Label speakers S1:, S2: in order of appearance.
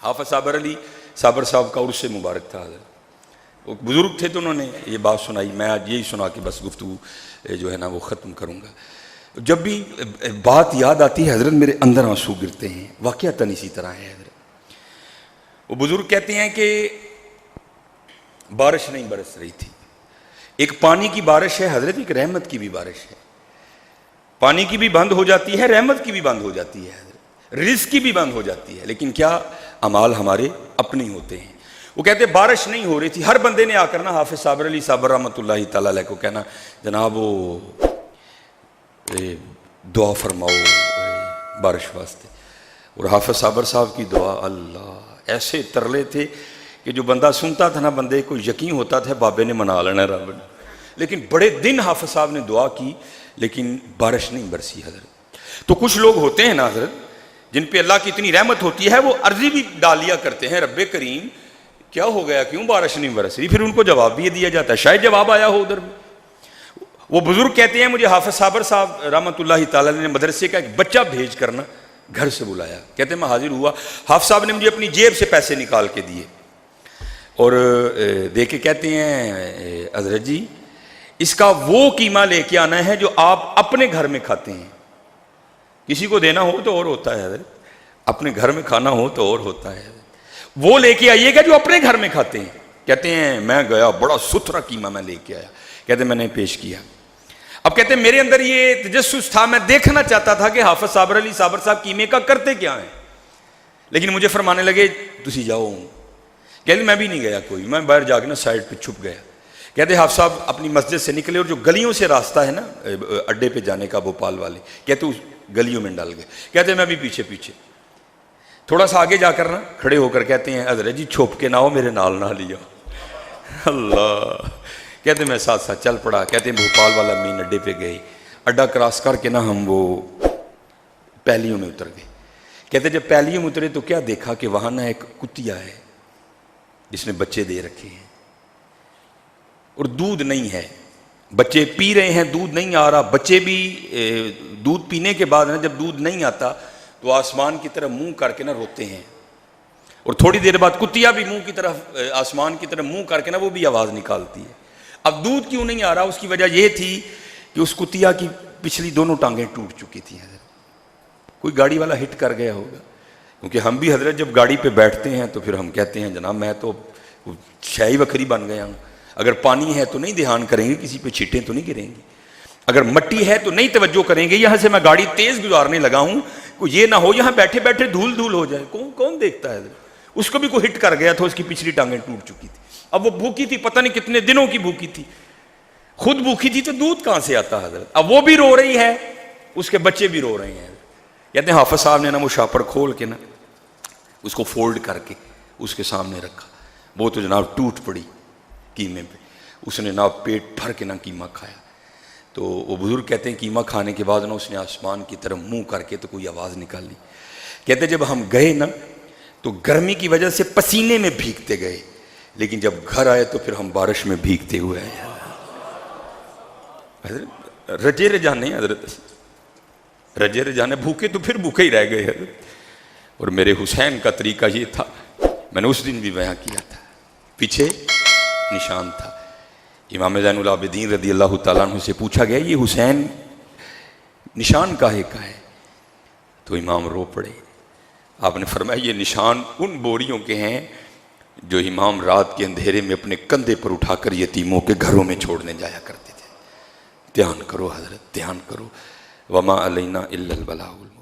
S1: حافظ صابر علی صابر صاحب کا عرس مبارک تھا حضرت، وہ بزرگ تھے تو انہوں نے یہ بات سنائی، میں آج یہی سنا کے بس گفتگو جو ہے نا وہ ختم کروں گا۔ جب بھی بات یاد آتی ہے حضرت میرے اندر آنسو گرتے ہیں، واقعتاً اسی طرح ہے حضرت۔ وہ بزرگ کہتے ہیں کہ بارش نہیں برس رہی تھی، ایک پانی کی بارش ہے حضرت، ایک رحمت کی بھی بارش ہے، پانی کی بھی بند ہو جاتی ہے، رحمت کی بھی بند ہو جاتی ہے حضرت، رزق کی بھی بند ہو جاتی ہے، لیکن کیا اعمال ہمارے اپنے ہوتے ہیں۔ وہ کہتے ہیں بارش نہیں ہو رہی تھی، ہر بندے نے آ کر نا حافظ صابر علی صابر رحمۃ اللہ تعالیٰ علیہ کو کہنا جناب وہ دعا فرماؤ بارش واسطے، اور حافظ صابر صاحب کی دعا اللہ ایسے ترلے تھے کہ جو بندہ سنتا تھا نا بندے کو یقین ہوتا تھا بابے نے منا لینا رب نے، لیکن بڑے دن حافظ صاحب نے دعا کی لیکن بارش نہیں برسی حضرت۔ تو کچھ لوگ ہوتے ہیں نا حضرت جن پہ اللہ کی اتنی رحمت ہوتی ہے، وہ عرضی بھی ڈالیا کرتے ہیں رب کریم کیا ہو گیا، کیوں بارش نہیں برس رہی، پھر ان کو جواب بھی دیا جاتا ہے، شاید جواب آیا ہو ادھر بھی۔ وہ بزرگ کہتے ہیں مجھے حافظ صابر صاحب رحمۃ اللہ تعالیٰ نے مدرسے کا ایک بچہ بھیج کرنا گھر سے بلایا، کہتے ہیں میں حاضر ہوا، حافظ صاحب نے مجھے اپنی جیب سے پیسے نکال کے دیے اور دے کے کہتے ہیں حضرت جی اس کا وہ قیمہ لے کے آنا ہے جو آپ اپنے گھر میں کھاتے ہیں، کسی کو دینا ہو تو اور ہوتا ہے حضرت، اپنے گھر میں کھانا ہو تو اور ہوتا ہے، وہ لے کے آئیے گا جو اپنے گھر میں کھاتے ہیں۔ کہتے ہیں میں گیا، بڑا ستھرا قیمہ میں لے کے آیا، کہتے ہیں میں نے پیش کیا۔ اب کہتے ہیں میرے اندر یہ تجسس تھا، میں دیکھنا چاہتا تھا کہ حافظ صابر علی صابر صاحب قیمے کا کرتے کیا ہیں، لیکن مجھے فرمانے لگے تسی جاؤ، کہتے میں بھی نہیں گیا کوئی، میں باہر جا کے نا سائڈ پہ چھپ گیا۔ کہتے حافظ صاحب اپنی مسجد سے نکلے اور جو گلیوں سے راستہ ہے نا اڈے پہ جانے کا بھوپال والے، کہتے اس گلیوں میں ڈال گئے، کہتے میں بھی پیچھے پیچھے تھوڑا سا آگے جا کر نا کھڑے ہو کر کہتے ہیں حضرت جی چھپ کے نہ ہو میرے نال نہ لیا اللہ، کہتے میں ساتھ ساتھ چل پڑا۔ کہتے ہیں بھوپال والا مین اڈے پہ گئے، اڈا کراس کر کے نا ہم وہ پہلیوں میں اتر گئے۔ کہتے جب پہلیوں میں اترے تو کیا دیکھا کہ وہاں نا ایک کتیا ہے جس نے بچے دے رکھے ہیں اور دودھ نہیں ہے، بچے پی رہے ہیں، دودھ نہیں آ رہا، بچے بھی دودھ پینے کے بعد نا جب دودھ نہیں آتا تو آسمان کی طرف منہ کر کے نا روتے ہیں، اور تھوڑی دیر بعد کتیا بھی منہ کی طرف آسمان کی طرف منہ کر کے نا وہ بھی آواز نکالتی ہے۔ اب دودھ کیوں نہیں آ رہا، اس کی وجہ یہ تھی کہ اس کتیا کی پچھلی دونوں ٹانگیں ٹوٹ چکی تھیں حضرت، کوئی گاڑی والا ہٹ کر گیا ہوگا، کیونکہ ہم بھی حضرت جب گاڑی پہ بیٹھتے ہیں تو پھر ہم کہتے ہیں جناب میں تو شاہی وکھری بن گیا ہوں، اگر پانی ہے تو نہیں دھیان کریں گے، کسی پہ چھینٹیں تو نہیں گریں گے، اگر مٹی ہے تو نہیں توجہ کریں گے، یہاں سے میں گاڑی تیز گزارنے لگا ہوں، کوئی یہ نہ ہو یہاں بیٹھے بیٹھے دھول دھول ہو جائے، کون دیکھتا ہے؟ اس کو بھی کوئی ہٹ کر گیا تھا، اس کی پچھلی ٹانگیں ٹوٹ چکی تھی، اب وہ بھوکی تھی، پتہ نہیں کتنے دنوں کی بھوکی تھی، خود بھوکی تھی تو دودھ کہاں سے آتا حضرت، اب وہ بھی رو رہی ہے، اس کے بچے بھی رو رہے ہیں۔ کہتے ہیں حافظ صاحب نے نا وہ شاپر کھول کے نا اس کو فولڈ کر کے اس کے سامنے رکھا، وہ تو جناب ٹوٹ پڑی قیمے پہ، اس نے نا پیٹ بھر کے نا قیمہ کھایا۔ تو وہ بزرگ کہتے ہیں قیمہ کھانے کے بعد نا اس نے آسمان کی طرف منہ کر کے تو کوئی آواز نکالی، کہتے جب ہم گئے نا تو گرمی کی وجہ سے پسینے میں بھیگتے گئے، لیکن جب گھر آئے تو پھر ہم بارش میں بھیگتے ہوئے آئے۔ حضرت رجے رجانے حضرت رجے رجانے، بھوکے تو پھر بھوکے ہی رہ گئے حضرت۔ اور میرے حسین کا طریقہ یہ تھا، میں نے اس دن بھی بیان کیا تھا، پیچھے نشان تھا۔ امام زین العابدین رضی اللہ تعالیٰ عنہ سے پوچھا گیا یہ حسین نشان کاہے کا ہے، تو امام رو پڑے، آپ نے فرمایا یہ نشان ان بوریوں کے ہیں جو امام رات کے اندھیرے میں اپنے کندھے پر اٹھا کر یتیموں کے گھروں میں چھوڑنے جایا کرتے تھے۔ دھیان کرو حضرت، دھیان کرو، وما علینا الا البلاغ المبین۔